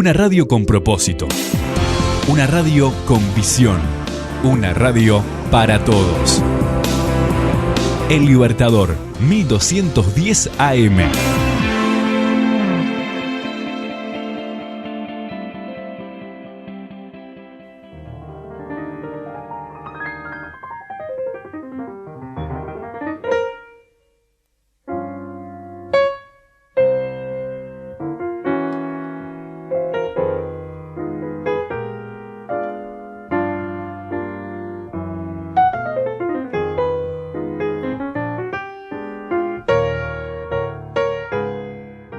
Una radio con propósito. Una radio con visión. Una radio para todos. El Libertador, 1210 AM.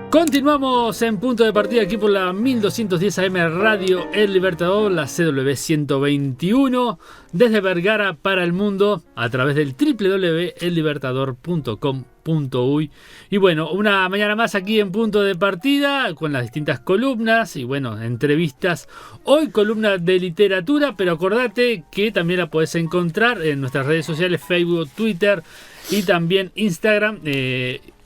Continuamos en punto de partida aquí por la 1210 AM Radio El Libertador, la CW 121, desde Vergara para el mundo a través del www.ellibertador.com.uy. Y bueno, una mañana más aquí en punto de partida con las distintas columnas y bueno, entrevistas. Hoy columna de literatura, pero acordate que también la podés encontrar en nuestras redes sociales, Facebook, Twitter y también Instagram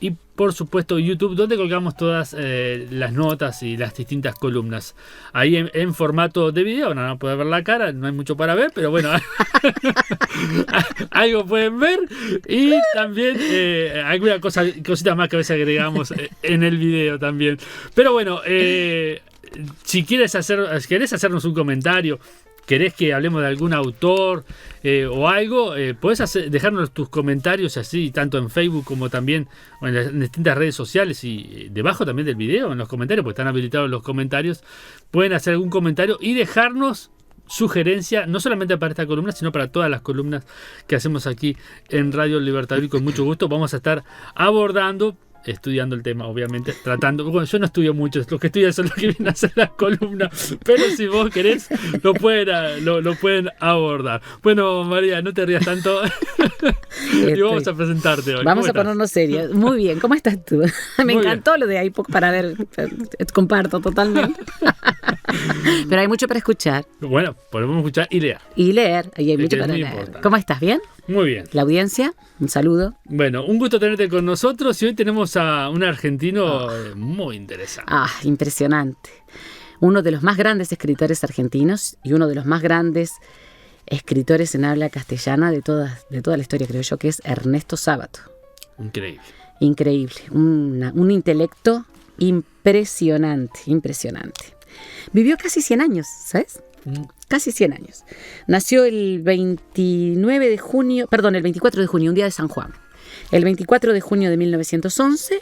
y por supuesto YouTube, donde colgamos todas las notas y las distintas columnas. Ahí en formato de video, no pueden ver la cara, no hay mucho para ver, pero bueno, algo pueden ver. Y también alguna cosita más que a veces agregamos en el video también. Pero bueno, si querés hacernos un comentario, querés que hablemos de algún autor o algo, podés dejarnos tus comentarios así, tanto en Facebook como también en las distintas redes sociales y debajo también del video, en los comentarios, porque están habilitados los comentarios. Pueden hacer algún comentario y dejarnos sugerencia, no solamente para esta columna, sino para todas las columnas que hacemos aquí en Radio El Libertador, y con mucho gusto vamos a estar abordando, estudiando el tema, obviamente, tratando. Bueno, yo no estudio mucho, los que estudian son los que vienen a hacer las columnas, pero si vos querés, lo pueden abordar. Bueno, María, no te rías tanto. Y vamos a presentarte hoy. Vamos a ponernos serios. Muy bien, ¿cómo estás tú? Me encantó lo de ahí para ver, comparto totalmente. Pero hay mucho para escuchar. Bueno, podemos escuchar y leer. Y hay mucho para leer. Importante. ¿Cómo estás? ¿Bien? Muy bien. La audiencia, un saludo. Bueno, un gusto tenerte con nosotros y hoy tenemos a un argentino muy interesante. Impresionante. Uno de los más grandes escritores argentinos y uno de los más grandes escritores en habla castellana de toda la historia, creo yo, que es Ernesto Sábato. Increíble. Un intelecto impresionante. Vivió casi 100 años, ¿sabes? Casi 100 años. Nació el 24 de junio, un día de San Juan. El 24 de junio de 1911,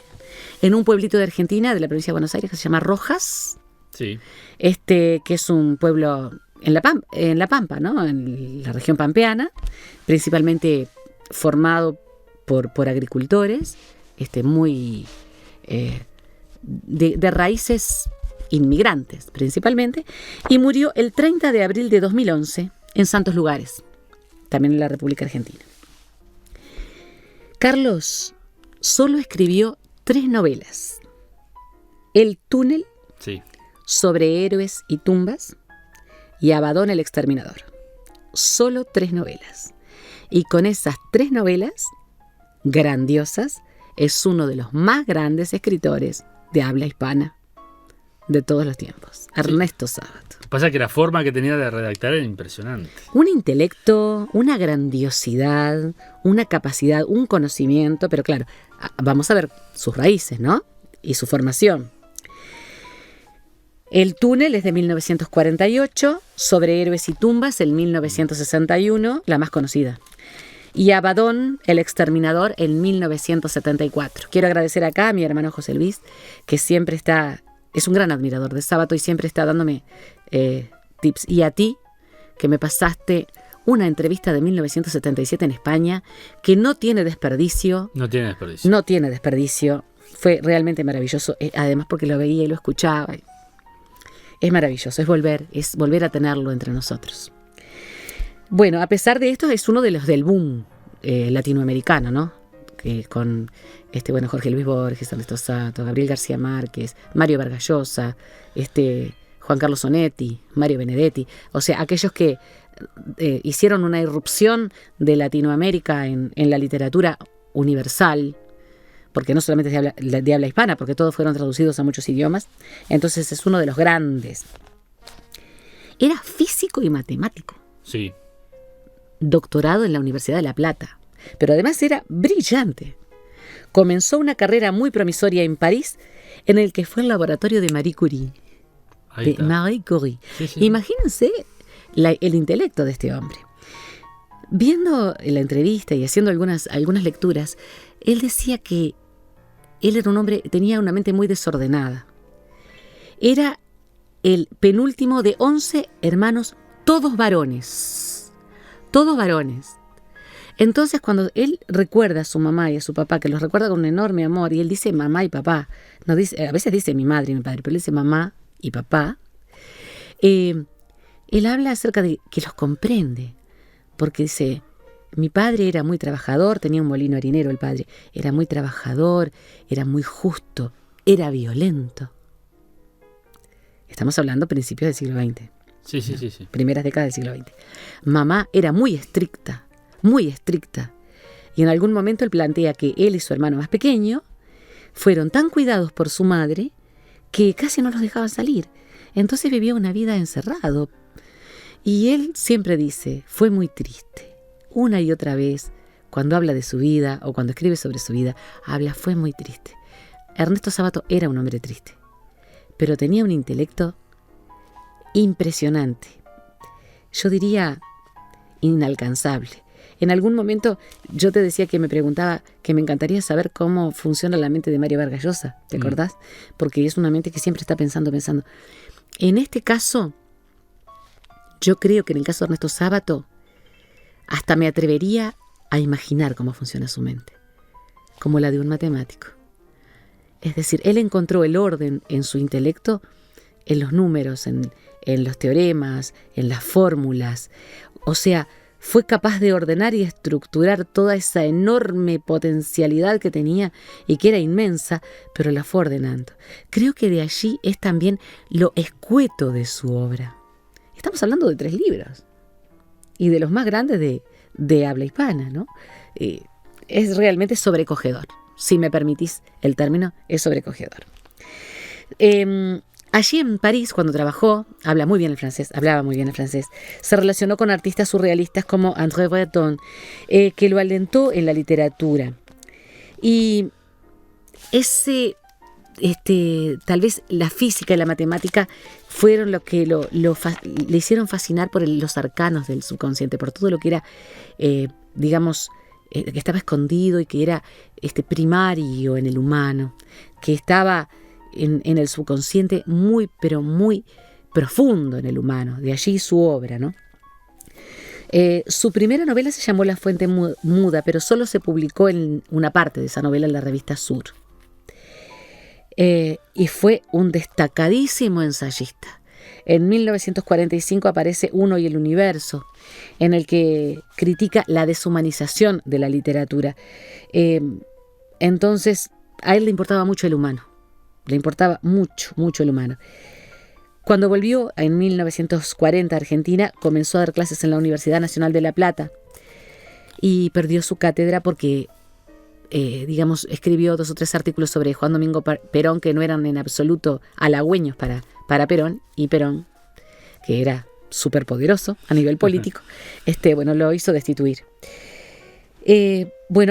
en un pueblito de Argentina, de la provincia de Buenos Aires, que se llama Rojas. Sí. Que es un pueblo en La Pampa, ¿no? En la región pampeana, principalmente formado por agricultores, muy de raíces inmigrantes principalmente, y murió el 30 de abril de 2011 en Santos Lugares, también en la República Argentina. Carlos solo escribió 3 novelas: El túnel, sí, Sobre héroes y tumbas, y Abadón el exterminador. Solo 3 novelas. Y con esas 3 novelas grandiosas es uno de los más grandes escritores de habla hispana de todos los tiempos. Ernesto Sábato. Pasa que la forma que tenía de redactar era impresionante. Un intelecto, una grandiosidad, una capacidad, un conocimiento, pero claro, vamos a ver sus raíces, ¿no? Y su formación. El túnel es de 1948, Sobre héroes y tumbas, en 1961, la más conocida. Y Abadón, el exterminador, en 1974. Quiero agradecer acá a mi hermano José Luis, que siempre es un gran admirador de Sábato y siempre está dándome tips. Y a ti, que me pasaste una entrevista de 1977 en España, que no tiene desperdicio. No tiene desperdicio. Fue realmente maravilloso, además porque lo veía y lo escuchaba. Es maravilloso, es volver a tenerlo entre nosotros. Bueno, a pesar de esto, es uno de los del boom latinoamericano, ¿no? Con Jorge Luis Borges, Ernesto Sábato, Gabriel García Márquez, Mario Vargas Llosa, Juan Carlos Onetti, Mario Benedetti, o sea, aquellos que hicieron una irrupción de Latinoamérica en la literatura universal, porque no solamente es de habla hispana, porque todos fueron traducidos a muchos idiomas. Entonces es uno de los grandes. Era físico y matemático. Sí. Doctorado en la Universidad de La Plata. Pero además era brillante. Comenzó una carrera muy promisoria en París, en el que fue el laboratorio de Marie Curie. Ahí está. Marie Curie. Sí. Imagínense el intelecto de este hombre. Viendo la entrevista y haciendo algunas lecturas, él decía que él era un hombre, tenía una mente muy desordenada. Era el penúltimo de 11 hermanos, todos varones. Todos varones. Entonces, cuando él recuerda a su mamá y a su papá, que los recuerda con un enorme amor, y él dice mamá y papá, no dice, a veces dice mi madre y mi padre, pero él dice mamá y papá, él habla acerca de que los comprende, porque dice, mi padre era muy trabajador, tenía un molino harinero el padre, era muy trabajador, era muy justo, era violento. Estamos hablando principios del siglo XX. Sí. Primeras décadas del siglo XX. Mamá era muy estricta, y en algún momento él plantea que él y su hermano más pequeño fueron tan cuidados por su madre que casi no los dejaban salir. Entonces vivió una vida encerrado. Y él siempre dice, fue muy triste. Una y otra vez, cuando habla de su vida o cuando escribe sobre su vida, fue muy triste. Ernesto Sábato era un hombre triste, pero tenía un intelecto impresionante. Yo diría inalcanzable. En algún momento yo te decía que me preguntaba, que me encantaría saber cómo funciona la mente de Mario Vargas Llosa, ¿te acordás? Porque es una mente que siempre está pensando. En este caso, yo creo que en el caso de Ernesto Sábato, hasta me atrevería a imaginar cómo funciona su mente, como la de un matemático. Es decir, él encontró el orden en su intelecto, en los números, en los teoremas, en las fórmulas. O sea, fue capaz de ordenar y estructurar toda esa enorme potencialidad que tenía y que era inmensa, pero la fue ordenando. Creo que de allí es también lo escueto de su obra. Estamos hablando de 3 libros y de los más grandes de habla hispana, ¿no? Es realmente sobrecogedor. Si me permitís el término, es sobrecogedor. Allí en París, cuando trabajó, hablaba muy bien el francés, se relacionó con artistas surrealistas como André Breton, que lo alentó en la literatura. Y tal vez la física y la matemática fueron lo que le hicieron fascinar por los arcanos del subconsciente, por todo lo que era, que estaba escondido y que era primario en el humano, que estaba en el subconsciente muy, pero muy profundo en el humano. De allí su obra, ¿no? Su primera novela se llamó La Fuente Muda, pero solo se publicó en una parte de esa novela en la revista Sur. Y fue un destacadísimo ensayista. En 1945 aparece Uno y el Universo, en el que critica la deshumanización de la literatura. Entonces, a él le importaba mucho el humano. Le importaba mucho el humano. Cuando volvió en 1940 a Argentina, comenzó a dar clases en la Universidad Nacional de La Plata y perdió su cátedra porque, escribió 2 o 3 artículos sobre Juan Domingo Perón que no eran en absoluto halagüeños para Perón, y Perón, que era súper poderoso a nivel político, lo hizo destituir.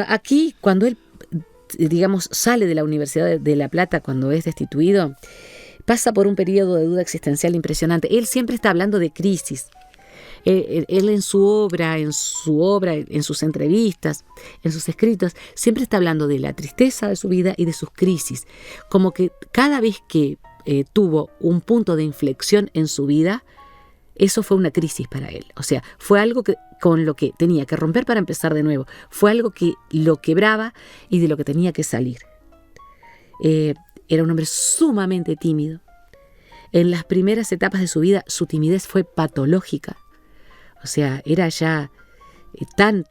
Aquí, cuando él sale de la Universidad de La Plata, cuando es destituido, pasa por un periodo de duda existencial impresionante. Él siempre está hablando de crisis. Él en su obra, en sus entrevistas, en sus escritos, siempre está hablando de la tristeza de su vida y de sus crisis. Como que cada vez que tuvo un punto de inflexión en su vida, eso fue una crisis para él. O sea, fue algo con lo que tenía que romper para empezar de nuevo. Fue algo que lo quebraba y de lo que tenía que salir. Era un hombre sumamente tímido. En las primeras etapas de su vida, su timidez fue patológica. O sea, era ya tan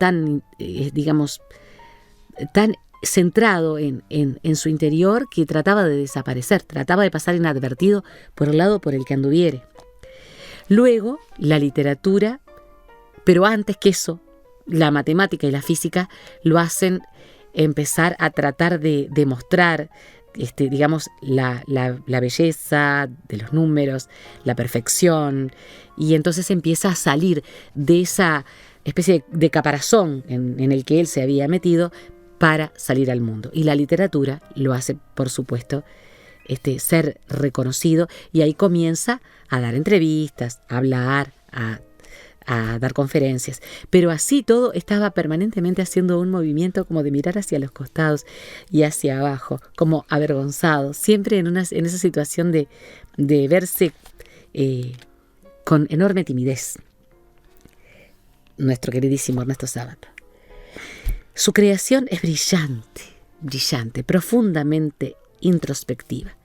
centrado en su interior que trataba de desaparecer, trataba de pasar inadvertido por el lado por el que anduviere. Luego, la literatura, pero antes que eso, la matemática y la física lo hacen empezar a tratar de demostrar, digamos, la belleza de los números, la perfección, y entonces empieza a salir de esa especie de caparazón en el que él se había metido para salir al mundo. Y la literatura lo hace, por supuesto, ser reconocido, y ahí comienza a dar entrevistas, a hablar, a dar conferencias, pero así todo estaba permanentemente haciendo un movimiento como de mirar hacia los costados y hacia abajo, como avergonzado, siempre en esa situación de verse con enorme timidez. Nuestro queridísimo Ernesto Sábato. Su creación es brillante, profundamente introspectiva,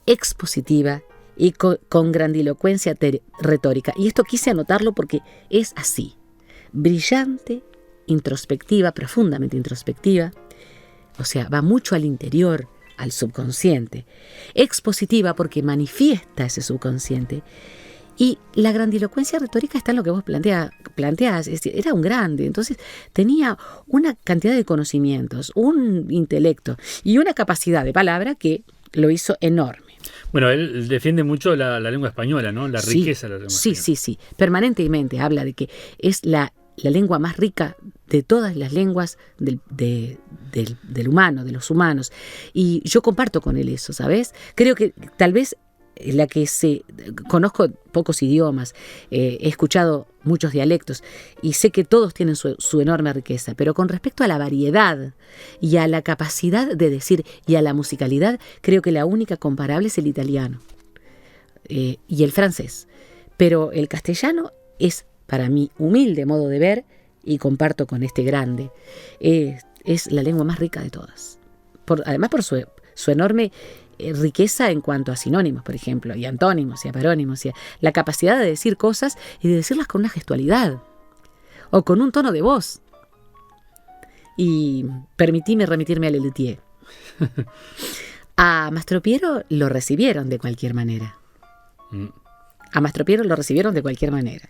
expositiva y con grandilocuencia retórica. Y esto quise anotarlo porque es así: brillante, introspectiva, profundamente introspectiva, o sea, va mucho al interior, al subconsciente. Expositiva porque manifiesta ese subconsciente. Y la grandilocuencia retórica está en lo que vos planteás. Es decir, era un grande, entonces tenía una cantidad de conocimientos, un intelecto y una capacidad de palabra que lo hizo enorme. Bueno, él defiende mucho la lengua española, ¿no? La riqueza de la lengua española. Sí. Permanentemente habla de que es la lengua más rica de todas las lenguas del humano, de los humanos. Y yo comparto con él eso, ¿sabes? Creo que tal vez conozco pocos idiomas, he escuchado muchos dialectos y sé que todos tienen su enorme riqueza, pero con respecto a la variedad y a la capacidad de decir y a la musicalidad, creo que la única comparable es el italiano y el francés. Pero el castellano es, para mi humilde modo de ver, y comparto con este grande, es la lengua más rica de todas. Además por su enorme riqueza en cuanto a sinónimos, por ejemplo, y antónimos y aparónimos, y la capacidad de decir cosas y de decirlas con una gestualidad o con un tono de voz. Y permitíme remitirme a Lelutier. A Mastropiero lo recibieron de cualquier manera. A Mastropiero lo recibieron de cualquier manera.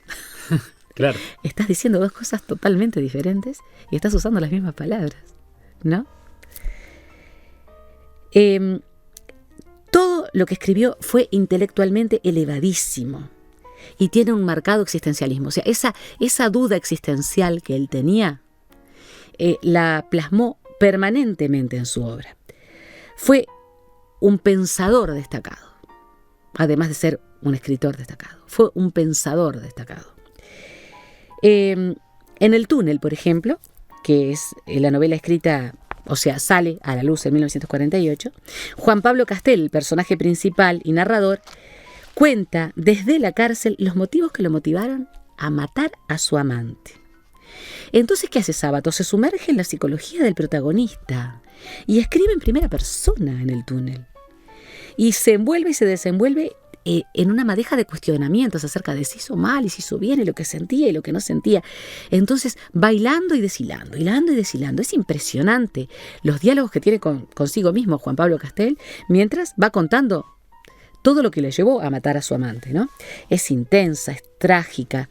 Claro. Estás diciendo dos cosas totalmente diferentes y estás usando las mismas palabras, ¿no? Todo lo que escribió fue intelectualmente elevadísimo y tiene un marcado existencialismo. O sea, esa duda existencial que él tenía, la plasmó permanentemente en su obra. Fue un pensador destacado, además de ser un escritor destacado. Fue un pensador destacado. En El túnel, por ejemplo, que es la novela escrita, o sea, sale a la luz en 1948, Juan Pablo Castel, el personaje principal y narrador, cuenta desde la cárcel los motivos que lo motivaron a matar a su amante. Entonces, ¿qué hace Sábato? Se sumerge en la psicología del protagonista y escribe en primera persona en El túnel. Y se envuelve y se desenvuelve en una madeja de cuestionamientos acerca de si hizo mal y si hizo bien y lo que sentía y lo que no sentía. Entonces va hilando y deshilando, hilando y deshilando. Es impresionante los diálogos que tiene consigo mismo Juan Pablo Castel mientras va contando todo lo que le llevó a matar a su amante, ¿no? Es intensa, es trágica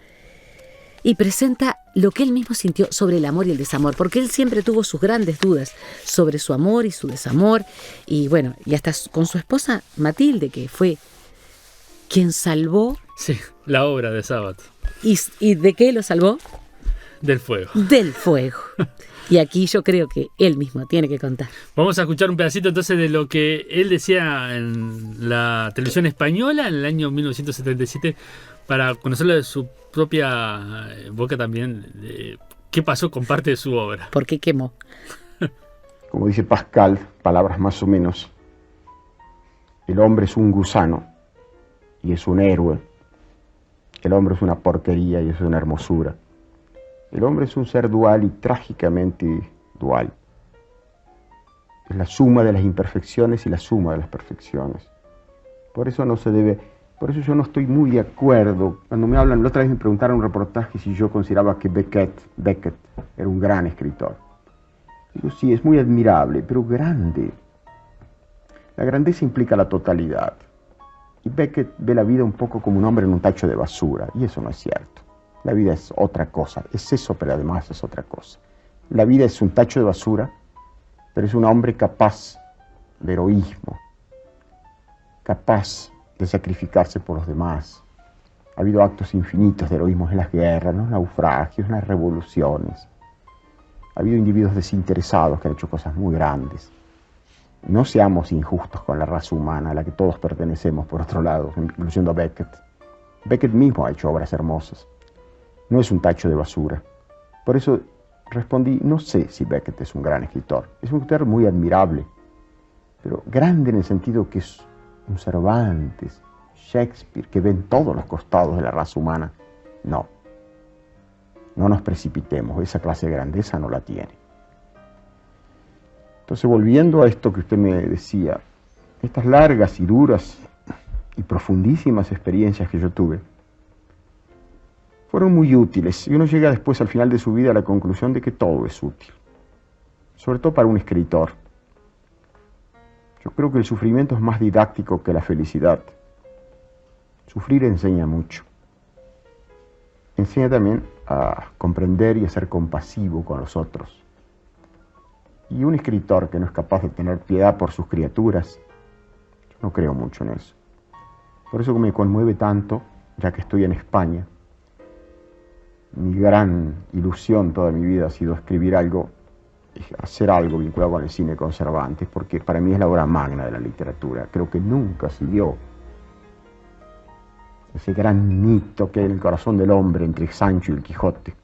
y presenta lo que él mismo sintió sobre el amor y el desamor, porque él siempre tuvo sus grandes dudas sobre su amor y su desamor, y bueno, y hasta con su esposa Matilde, que fue quien salvó... Sí, la obra de Sábato. ¿Y de qué lo salvó? Del fuego. Del fuego. Y aquí yo creo que él mismo tiene que contar. Vamos a escuchar un pedacito entonces de lo que él decía en la televisión española en el año 1977 para conocerlo de su propia boca también, qué pasó con parte de su obra. ¿Por qué quemó? Como dice Pascal, palabras más o menos, el hombre es un gusano y es un héroe. El hombre es una porquería y es una hermosura. El hombre es un ser dual y trágicamente dual. Es la suma de las imperfecciones y la suma de las perfecciones. Por eso yo no estoy muy de acuerdo. Cuando me hablan, la otra vez me preguntaron en un reportaje si yo consideraba que Beckett era un gran escritor. Digo, sí, es muy admirable, pero grande. La grandeza implica la totalidad. Y Beckett ve la vida un poco como un hombre en un tacho de basura, y eso no es cierto. La vida es otra cosa, es eso, pero además es otra cosa. La vida es un tacho de basura pero es un hombre capaz de heroísmo, capaz de sacrificarse por los demás. Ha habido actos infinitos de heroísmo en las guerras, en los naufragios, en las revoluciones. Ha habido individuos desinteresados que han hecho cosas muy grandes. No seamos injustos con la raza humana a la que todos pertenecemos, por otro lado, incluyendo a Beckett. Beckett mismo ha hecho obras hermosas. No es un tacho de basura. Por eso respondí, no sé si Beckett es un gran escritor. Es un escritor muy admirable, pero grande en el sentido que es un Cervantes, Shakespeare, que ven todos los costados de la raza humana. No. No nos precipitemos, esa clase de grandeza no la tiene. Entonces, volviendo a esto que usted me decía, estas largas y duras y profundísimas experiencias que yo tuve, fueron muy útiles, y uno llega después al final de su vida a la conclusión de que todo es útil, sobre todo para un escritor. Yo creo que el sufrimiento es más didáctico que la felicidad. Sufrir enseña mucho. Enseña también a comprender y a ser compasivo con los otros. Y un escritor que no es capaz de tener piedad por sus criaturas, yo no creo mucho en eso. Por eso me conmueve tanto, ya que estoy en España. Mi gran ilusión toda mi vida ha sido escribir algo, hacer algo vinculado con el cine con Cervantes, porque para mí es la obra magna de la literatura. Creo que nunca se dio ese gran mito que hay en el corazón del hombre entre Sancho y el Quijote.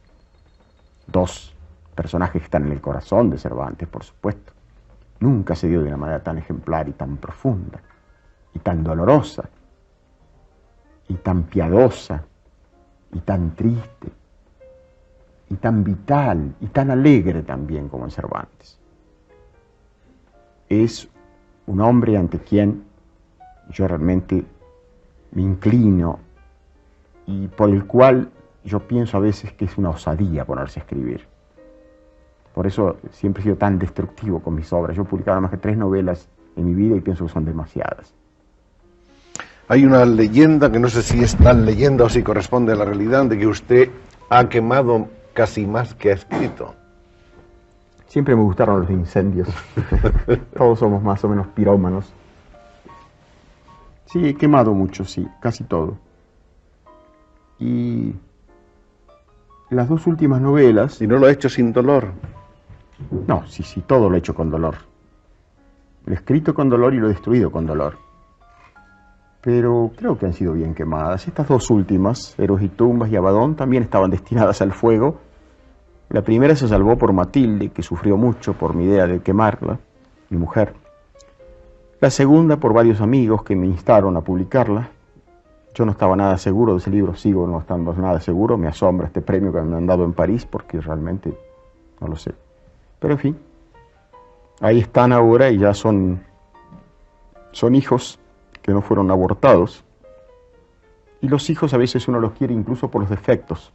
Dos personajes que están en el corazón de Cervantes, por supuesto. Nunca se dio de una manera tan ejemplar y tan profunda, y tan dolorosa, y tan piadosa, y tan triste, y tan vital, y tan alegre también como en Cervantes. Es un hombre ante quien yo realmente me inclino y por el cual yo pienso a veces que es una osadía ponerse a escribir. Por eso siempre he sido tan destructivo con mis obras. Yo he publicado más que 3 novelas en mi vida y pienso que son demasiadas. Hay una leyenda, que no sé si es tan leyenda o si corresponde a la realidad, de que usted ha quemado casi más que ha escrito. Siempre me gustaron los incendios. Todos somos más o menos pirómanos. Sí, he quemado mucho, sí, casi todo. Y las 2 últimas novelas... ¿Y no lo ha hecho sin dolor? No, sí, todo lo he hecho con dolor. Lo he escrito con dolor y lo he destruido con dolor. Pero creo que han sido bien quemadas. Estas 2 últimas, Héroes y Tumbas y Abadón, también estaban destinadas al fuego. La primera se salvó por Matilde, que sufrió mucho por mi idea de quemarla, mi mujer. La segunda por varios amigos que me instaron a publicarla. Yo no estaba nada seguro de ese libro, sigo no estando nada seguro. Me asombra este premio que me han dado en París, porque realmente no lo sé. Pero en fin, ahí están ahora y ya son hijos que no fueron abortados. Y los hijos a veces uno los quiere incluso por los defectos,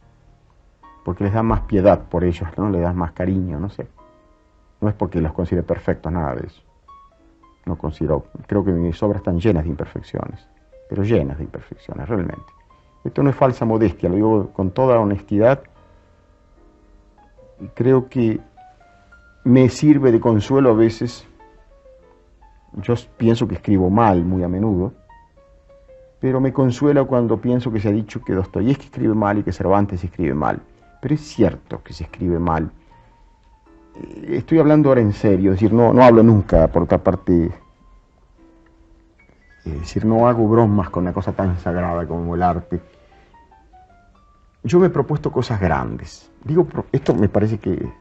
porque les da más piedad por ellos, ¿no? Les da más cariño, no sé. No es porque los considere perfectos, nada de eso. No considero, creo que mis obras están llenas de imperfecciones, pero llenas de imperfecciones, realmente. Esto no es falsa modestia, lo digo con toda honestidad. Y creo que me sirve de consuelo a veces. Yo pienso que escribo mal muy a menudo, pero me consuela cuando pienso que se ha dicho que Dostoyevski escribe mal y que Cervantes escribe mal. Pero es cierto que se escribe mal. Estoy hablando ahora en serio, es decir, no hablo nunca, por otra parte, es decir, no hago bromas con una cosa tan sagrada como el arte. Yo me he propuesto cosas grandes. Digo, esto me parece que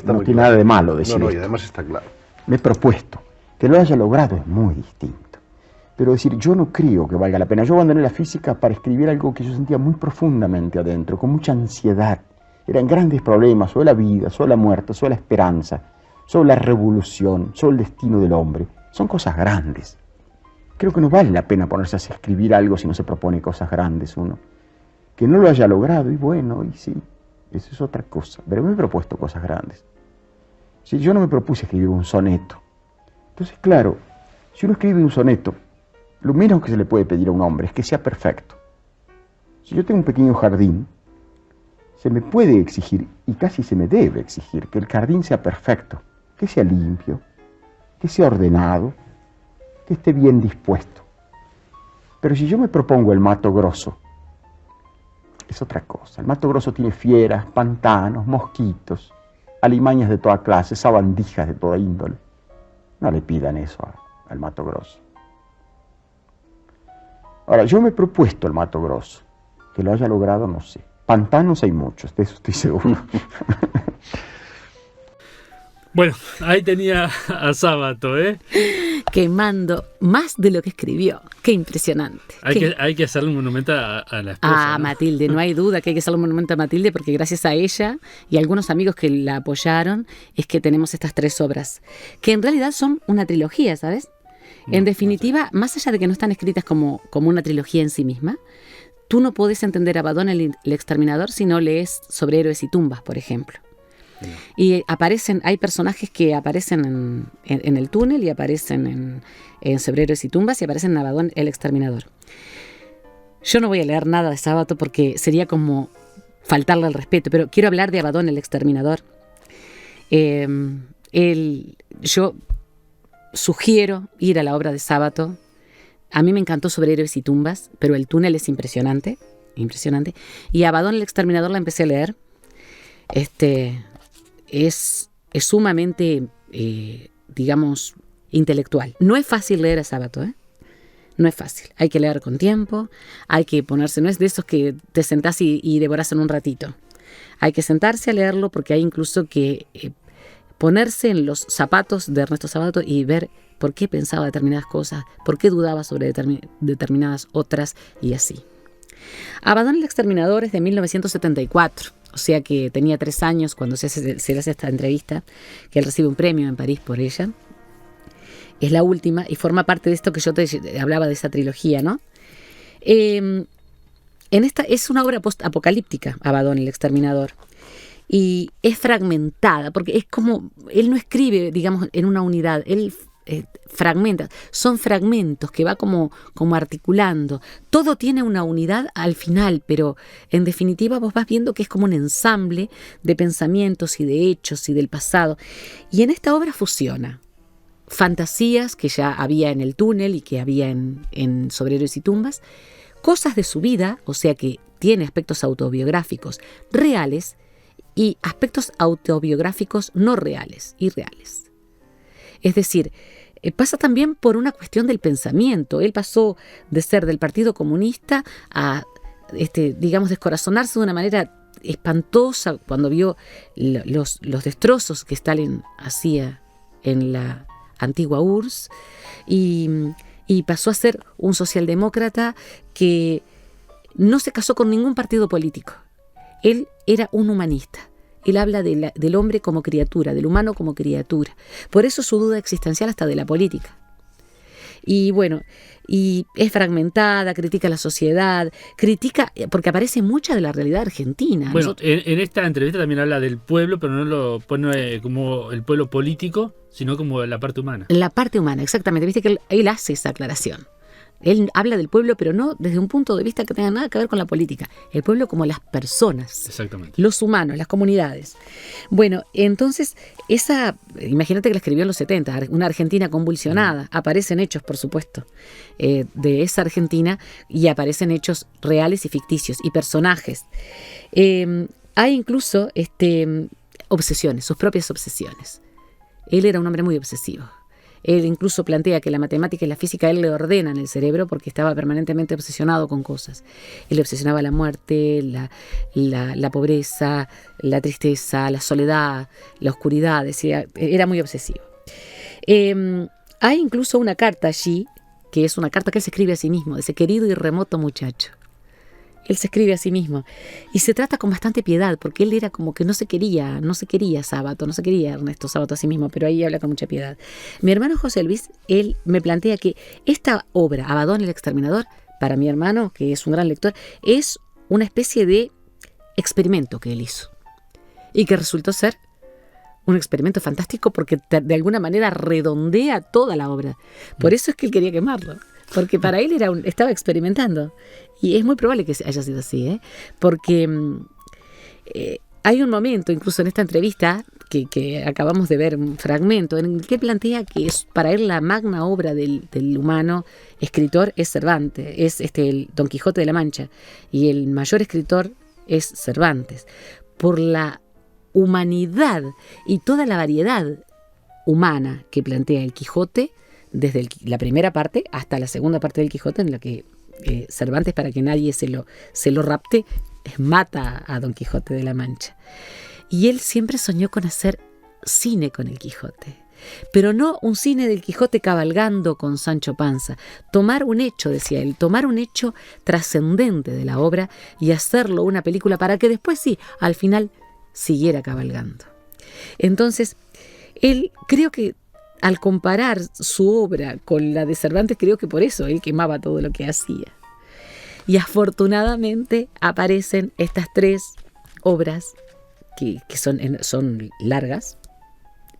no tiene nada de malo decir No, y esto. además está claro. Me he propuesto. Que lo haya logrado es muy distinto. Pero decir, yo no creo que valga la pena. Yo abandoné la física para escribir algo que yo sentía muy profundamente adentro, con mucha ansiedad. Eran grandes problemas sobre la vida, sobre la muerte, sobre la esperanza, sobre la revolución, sobre el destino del hombre. Son cosas grandes. Creo que no vale la pena ponerse a escribir algo si no se propone cosas grandes uno. Que no lo haya logrado, y bueno, y sí, eso es otra cosa. Pero me he propuesto cosas grandes. Si yo no me propuse escribir un soneto. Entonces, claro, si uno escribe un soneto, lo menos que se le puede pedir a un hombre es que sea perfecto. Si yo tengo un pequeño jardín, se me puede exigir, y casi se me debe exigir, que el jardín sea perfecto. que sea limpio, que sea ordenado, que esté bien dispuesto. Pero si yo me propongo el Mato Grosso, es otra cosa. El Mato Grosso tiene fieras, pantanos, mosquitos, alimañas de toda clase, sabandijas de toda índole. No le pidan eso al Mato Grosso. Ahora, yo me he propuesto el Mato Grosso. Que lo haya logrado, no sé. Pantanos hay muchos, de eso estoy seguro. Bueno, ahí tenía a Sábato, ¿eh? Quemando más de lo que escribió. Qué impresionante. Hay que hacerle un monumento a la esposa. Ah, ¿no? Matilde, no hay duda que hay que hacerle un monumento a Matilde, porque gracias a ella y a algunos amigos que la apoyaron es que tenemos estas 3 obras, que en realidad son una trilogía, ¿sabes? En definitiva, más allá de que no están escritas como una trilogía en sí misma, tú no podés entender a Abaddon el Exterminador si no lees sobre héroes y tumbas, por ejemplo. Y hay personajes que aparecen en el túnel y aparecen en sobre héroes y tumbas y aparecen en Abaddon el Exterminador. Yo no voy a leer nada de Sábato porque sería como faltarle al respeto, pero quiero hablar de Abaddon el Exterminador. Yo sugiero ir a la obra de Sábato. A mí me encantó sobre héroes y tumbas, pero el túnel es impresionante. Y Abaddon el Exterminador la empecé a leer. Es sumamente, digamos, intelectual. No es fácil leer a Sábato, ¿eh? No es fácil. Hay que leer con tiempo, hay que ponerse, no es de esos que te sentás y devorás en un ratito. Hay que sentarse a leerlo porque hay incluso que ponerse en los zapatos de Ernesto Sábato y ver por qué pensaba determinadas cosas, por qué dudaba sobre determinadas otras y así. Abaddon el Exterminador es de 1974, o sea que tenía 3 años cuando se le hace esta entrevista, que él recibe un premio en París por ella. Es la última y forma parte de esto que yo te hablaba de esa trilogía, ¿no? En esta es una obra post-apocalíptica, Abaddon el Exterminador. Y es fragmentada, porque es como, él no escribe, digamos, en una unidad, él fragmenta, son fragmentos que va como articulando. Todo tiene una unidad al final, pero en definitiva vos vas viendo que es como un ensamble de pensamientos y de hechos y del pasado. Y en esta obra fusiona fantasías que ya había en el túnel y que había en Sobre héroes y tumbas, cosas de su vida, o sea que tiene aspectos autobiográficos reales y aspectos autobiográficos no reales, irreales. Es decir, pasa también por una cuestión del pensamiento. Él pasó de ser del Partido Comunista a, digamos, descorazonarse de una manera espantosa cuando vio los destrozos que Stalin hacía en la antigua URSS y pasó a ser un socialdemócrata que no se casó con ningún partido político. Él era un humanista. Él habla del hombre como criatura, del humano como criatura. Por eso su duda existencial hasta de la política. Y bueno, y es fragmentada, critica la sociedad, critica, porque aparece mucha de la realidad argentina. Bueno, en esta entrevista también habla del pueblo, pero no lo pone como el pueblo político, sino como la parte humana. La parte humana, exactamente. Viste que él hace esa aclaración. Él habla del pueblo, pero no desde un punto de vista que tenga nada que ver con la política. El pueblo como las personas. Exactamente. Los humanos, las comunidades. Bueno, entonces, imagínate que la escribió en los 70, una Argentina convulsionada. Aparecen hechos, por supuesto, de esa Argentina y aparecen hechos reales y ficticios y personajes. Hay incluso obsesiones, sus propias obsesiones. Él era un hombre muy obsesivo. Él incluso plantea que la matemática y la física a él le ordenan el cerebro porque estaba permanentemente obsesionado con cosas. Él le obsesionaba la muerte, la pobreza, la tristeza, la soledad, la oscuridad. Decía, era muy obsesivo. Hay incluso una carta allí, que es una carta que él se escribe a sí mismo, de ese querido y remoto muchacho. Él se escribe a sí mismo y se trata con bastante piedad porque él era como que no se quería Sábato, no se quería Ernesto Sábato a sí mismo, pero ahí habla con mucha piedad. Mi hermano José Luis, él me plantea que esta obra, Abaddon el Exterminador, para mi hermano, que es un gran lector, es una especie de experimento que él hizo y que resultó ser un experimento fantástico porque de alguna manera redondea toda la obra. Por eso es que él quería quemarlo. Porque para él estaba experimentando. Y es muy probable que haya sido así, porque hay un momento, incluso en esta entrevista, que acabamos de ver un fragmento, en el que plantea que es, para él la magna obra del humano escritor es Cervantes, es el Don Quijote de la Mancha, y el mayor escritor es Cervantes, por la humanidad y toda la variedad humana que plantea el Quijote, desde la primera parte hasta la segunda parte del Quijote, en la que Cervantes, para que nadie se lo rapte, mata a Don Quijote de la Mancha. Y él siempre soñó con hacer cine con el Quijote, pero no un cine del Quijote cabalgando con Sancho Panza. Tomar un hecho, decía él, tomar un hecho trascendente de la obra y hacerlo una película para que después sí, al final, siguiera cabalgando. Entonces, él, creo que al comparar su obra con la de Cervantes, creo que por eso él quemaba todo lo que hacía. Y afortunadamente aparecen estas 3 obras que son largas,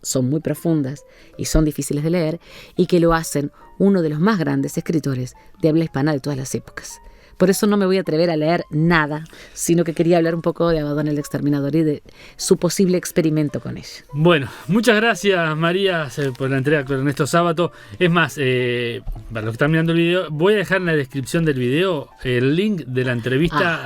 son muy profundas y son difíciles de leer, y que lo hacen uno de los más grandes escritores de habla hispana de todas las épocas. Por eso no me voy a atrever a leer nada, sino que quería hablar un poco de Abaddon el Exterminador y de su posible experimento con ella. Bueno, muchas gracias, María, por la entrega con Ernesto Sábato. Es más, para los que están mirando el video, voy a dejar en la descripción del video el link de la entrevista,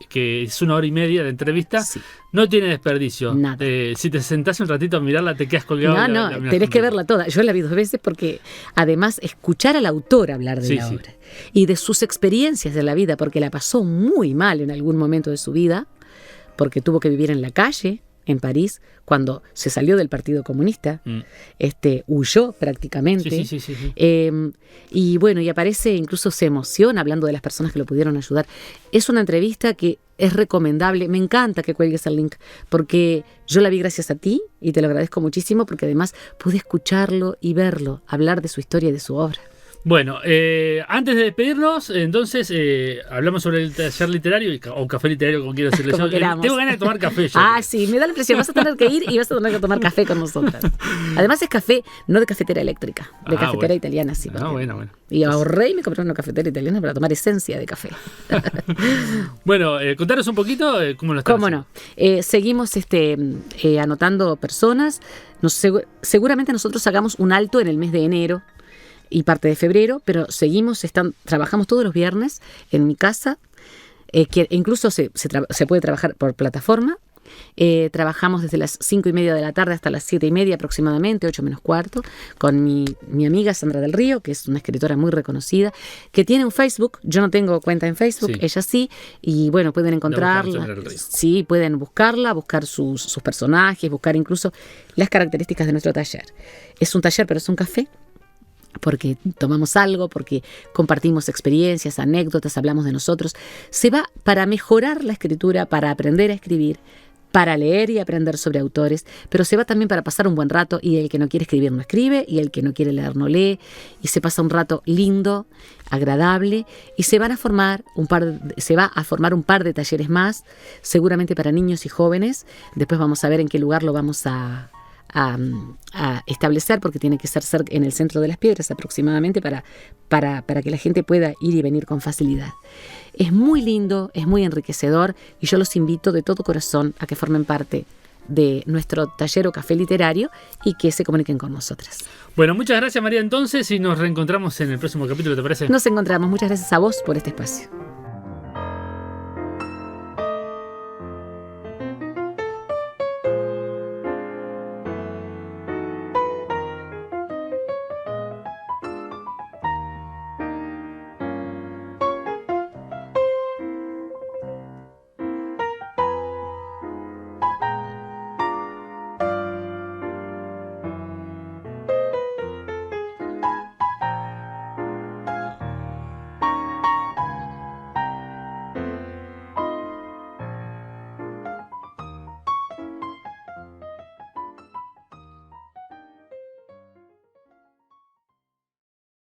que es 1 hora y media de entrevista. Sí. No tiene desperdicio. Nada. Si te sentás un ratito a mirarla, te quedas colgado. No, tenés que verla toda. Yo la vi 2 veces porque, además, escuchar al autor hablar de la obra y de sus experiencias de la vida, porque la pasó muy mal en algún momento de su vida, porque tuvo que vivir en la calle en París cuando se salió del Partido Comunista, huyó prácticamente. Sí. Y bueno, y aparece, incluso se emociona hablando de las personas que lo pudieron ayudar. Es una entrevista que es recomendable. Me encanta que cuelgues el link, porque yo la vi gracias a ti y te lo agradezco muchísimo, porque además pude escucharlo y verlo, hablar de su historia y de su obra. Bueno, antes de despedirnos, entonces hablamos sobre el taller literario o café literario, como quiero decirle. Tengo ganas de tomar café. Sí, me da la impresión. Vas a tener que ir y vas a tener que tomar café con nosotras. Además es café, no de cafetera eléctrica, de cafetera italiana. Sí, bueno. Y ahorré y me compré una cafetera italiana para tomar esencia de café. Bueno, contanos un poquito cómo lo están haciendo. ¿Cómo no? Seguimos anotando personas. Seguramente nosotros hagamos un alto en el mes de enero y parte de febrero, pero trabajamos todos los viernes en mi casa, que incluso se puede trabajar por plataforma. Trabajamos desde las 5:30 de la tarde hasta las 7:30 aproximadamente, 8 menos cuarto, con mi amiga Sandra del Río, que es una escritora muy reconocida, que tiene un Facebook. Yo no tengo cuenta en Facebook, ella sí, y bueno, pueden encontrarla. Sí, pueden buscarla, buscar sus personajes, buscar incluso las características de nuestro taller. Es un taller, pero es un café, porque tomamos algo, porque compartimos experiencias, anécdotas, hablamos de nosotros. Se va para mejorar la escritura, para aprender a escribir, para leer y aprender sobre autores, pero se va también para pasar un buen rato, y el que no quiere escribir no escribe, y el que no quiere leer no lee, y se pasa un rato lindo, agradable, y se va a formar un par de talleres más, seguramente para niños y jóvenes. Después vamos a ver en qué lugar lo vamos a establecer, porque tiene que ser en el centro de Las Piedras aproximadamente para que la gente pueda ir y venir con facilidad. Es muy lindo, es muy enriquecedor, y yo los invito de todo corazón a que formen parte de nuestro taller o café literario y que se comuniquen con nosotras. Bueno, muchas gracias, María, entonces, y nos reencontramos en el próximo capítulo, ¿te parece? Nos encontramos. Muchas gracias a vos por este espacio.